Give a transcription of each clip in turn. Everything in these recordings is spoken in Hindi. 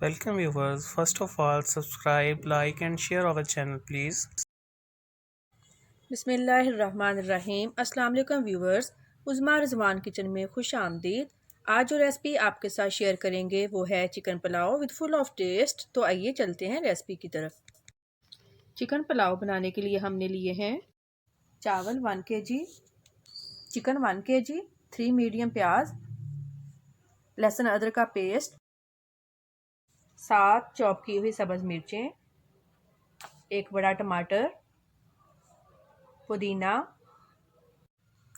Welcome viewers. First of all, subscribe, like and share our channel please. बिस्मिल्लाहिर्रहमानिर्रहीम। अस्सलाम वालेकुम व्यूवर्स, उज़्मा रिजवान किचन में खुश आमदीद। आज जो रेसिपी आपके साथ शेयर करेंगे वो है chicken pulao with full of taste. तो आइए चलते हैं रेसिपी की तरफ। चिकन पुलाव बनाने के लिए हमने लिए हैं चावल 1 kg, चिकन 1 kg, 3 मीडियम प्याज, लहसुन अदरक का पेस्ट, 7 चॉप की हुई सब्ज़ मिर्चें, एक बड़ा टमाटर, पुदीना,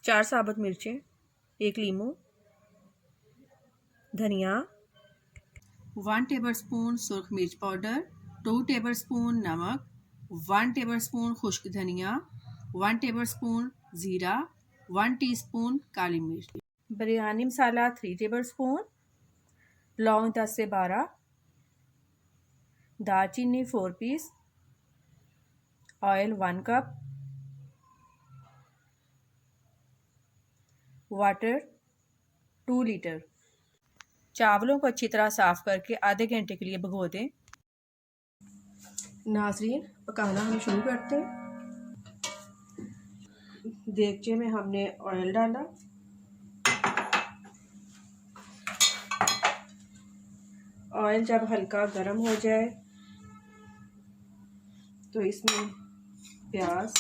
4 साबुत मिर्चें, एक लीमू, धनिया, 1 टेबलस्पून सुरख मिर्च पाउडर, 2 टेबलस्पून नमक, 1 टेबलस्पून खुश्क धनिया, 1 टेबलस्पून ज़ीरा, 1 टीस्पून काली मिर्च, बिरयानी मसाला 3 टेबलस्पून, लौंग 10 से 12, दालचीनी 4 piece, oil 1 cup, water 2 litre. चावलों को अच्छी तरह साफ़ करके आधे घंटे के लिए भिगो दें। नाज़रीन, पकाना हम शुरू करते हैं। देगचे में हमने ऑयल डाला, ऑयल जब हल्का गर्म हो जाए तो इसमें प्याज,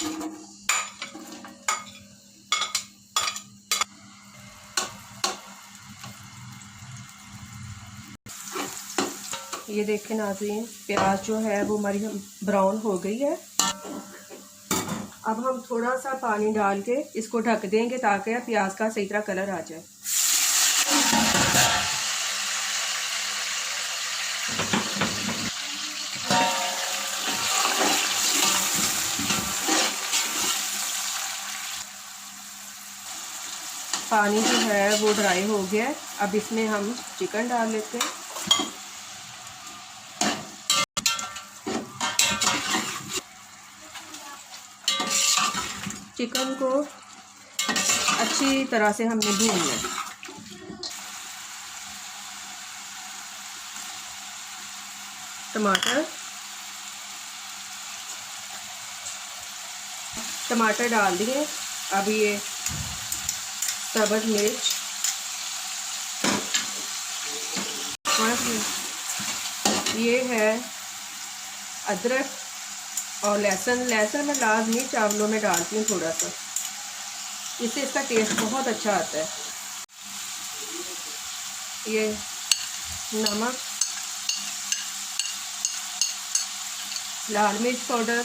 ये देखें नाज़रीन, प्याज जो है वो हमारी ब्राउन हो गई है। अब हम थोड़ा सा पानी डाल के इसको ढक देंगे ताकि प्याज का सही तरह कलर आ जाए। पानी जो है वो ड्राई हो गया है। अब इसमें हम चिकन डाल लेते हैं। चिकन को अच्छी तरह से हमने भूनना है। टमाटर डाल दिए। अब ये सब्ज़ मिर्च, ये है अदरक और लहसुन मैं लाजमी चावलों में डालती हूँ थोड़ा सा, इससे इसका टेस्ट बहुत अच्छा आता है। ये नमक, लाल मिर्च पाउडर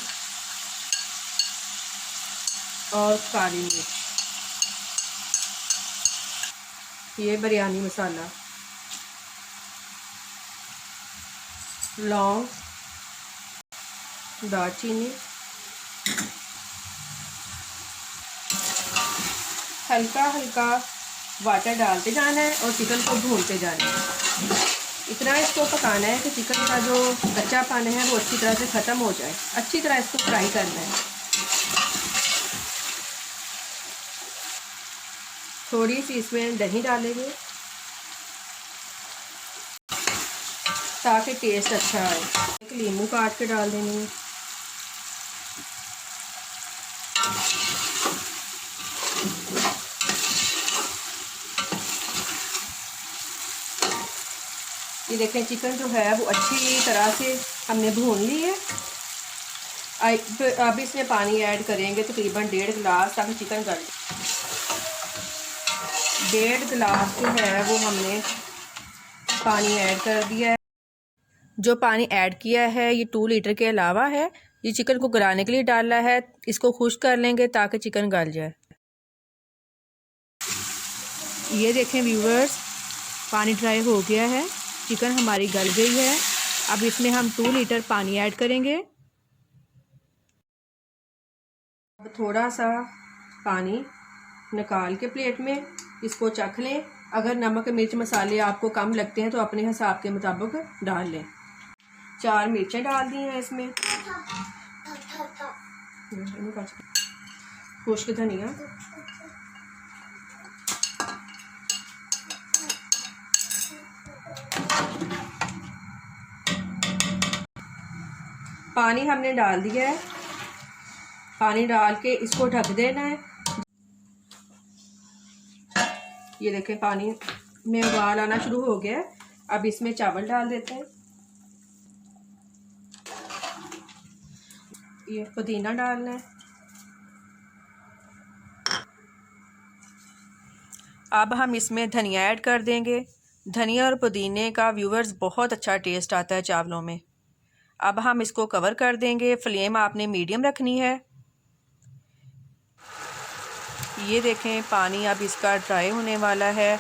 और काली मिर्च, ये बिरयानी मसाला, लौंग, दालचीनी, हल्का हल्का वाटर डालते जाना है और चिकन को भूनते जाना है। इतना इसको पकाना है कि चिकन का जो कच्चापन है वो अच्छी तरह से ख़त्म हो जाए। अच्छी तरह इसको फ्राई करना है। थोड़ी सी इसमें दही डालेंगे ताकि टेस्ट अच्छा आए। एक नींबू काट के डाल देंगे। ये देखें, चिकन जो है वो अच्छी तरह से हमने भून ली है। अब इसमें पानी ऐड करेंगे तकरीबन 1.5 गिलास, ताकि चिकन गल जाए। 1.5 गिलास जो है वो हमने पानी ऐड कर दिया है। जो पानी ऐड किया है ये 2 लीटर के अलावा है। ये चिकन को गलाने के लिए डाला है। इसको खुश्क कर लेंगे ताकि चिकन गल जाए। ये देखें व्यूवर्स, पानी ड्राई हो गया है, चिकन हमारी गल गई है। अब इसमें हम 2 लीटर पानी ऐड करेंगे। अब थोड़ा सा पानी निकाल के प्लेट में इसको चख लें। अगर नमक मिर्च मसाले आपको कम लगते हैं तो अपने हिसाब के मुताबिक डाल लें। 4 मिर्चें डाल दी हैं इसमें, खुश्क धनिया, पानी हमने डाल दिया है। पानी डाल के इसको ढक देना है। ये देखें पानी में उबाल आना शुरू हो गया है। अब इसमें चावल डाल देते हैं। ये पुदीना डालना है। अब हम इसमें धनिया ऐड कर देंगे। धनिया और पुदीने का व्यूअर्स बहुत अच्छा टेस्ट आता है चावलों में। अब हम इसको कवर कर देंगे। फ्लेम आपने मीडियम रखनी है। ये देखें पानी अब इसका ड्राई होने वाला है।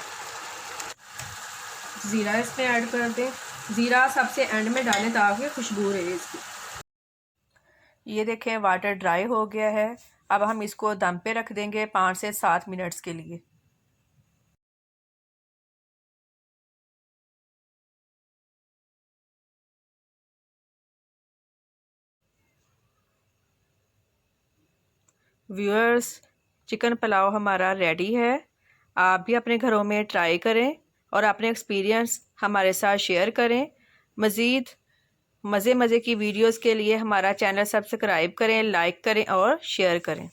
ज़ीरा इसमें ऐड कर दें। ज़ीरा सबसे एंड में डालें ताकि खुशबू रहे इसकी। ये देखें वाटर ड्राई हो गया है। अब हम इसको दम पे रख देंगे 5 से 7 मिनट्स के लिए। व्यूअर्स, चिकन पुलाव हमारा रेडी है। आप भी अपने घरों में ट्राई करें और अपने एक्सपीरियंस हमारे साथ शेयर करें। मज़ीद मज़े की वीडियोस के लिए हमारा चैनल सब्सक्राइब करें, लाइक करें और शेयर करें।